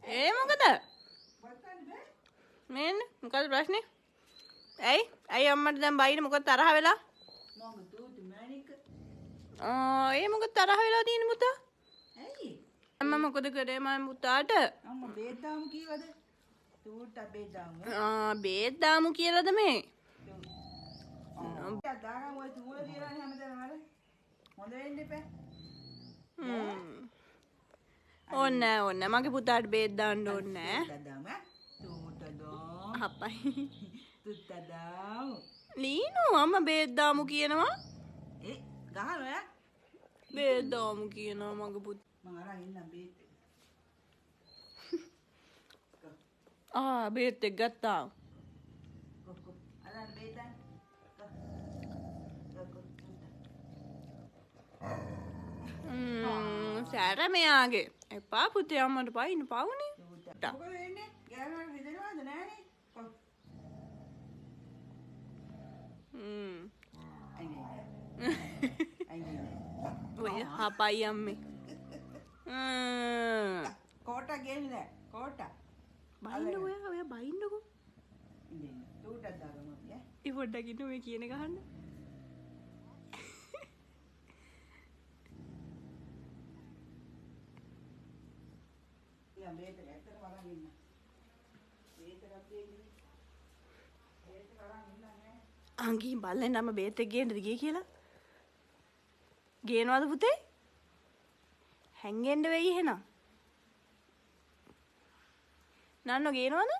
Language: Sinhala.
ඒ මොකද? මේන්න මොකද ප්‍රශ්නේ? ඇයි අම්මට දැන් බයිනේ මොකද තරහ වෙලා? මම දුතු මැනික. ඒ මොකද තරහ වෙලා තියෙන්නේ පුතා? ඇයි? අම්මා මොකද කරේ මම පුතාට? අම්මා බේත් දාමු කීවද? තූට බේත් දාමු. බේත් දාමු කියලාද මේ? දාගමු ඔය තූල තියලානේ හැමදාම අර. හොඳ වෙන්න එපා. ඕන්න මගේ පුතාට බේත් දාන්න ඕනේ නෑ. තූට දාමු. අප්පයි. තුත්ත දාමු. ලීනු අම්මා බේත් දාමු කියනවා. ගහනවා. බේත් දාමු කියනවා මගේ පුතා. මම අරන් ඉන්නම් බේත්. බේත් එක ගත්තා. කොක්කො. අරන් බේතන්. සැර මෙයාගේ. එපා පුතේ අම්මට පයින්න පවුනේ. මොකද වෙන්නේ? ගෑනට රිදෙනවද නෑනේ? ඔය හපයි අම්මේ. කෝට ගේන්නේ නෑ. කෝට. බයින්නකෝ ඔය බයින්නකෝ. ඉතින් තූටක් දාගමු අපි ඈ. ඒ පොඩ්ඩක් ඉන්න ඔය කියන ගහන්න. යා මේක ඇත්තටම අරන් ඉන්න. මේක රැප්පේ අංගී බලන්න අම්ම බේත් එක ගේන්නද ගියේ කියලා. ගේනවද පුතේ? හැංගෙන්න වෙයි එහෙනම්. නන්නෝ ගේනවද?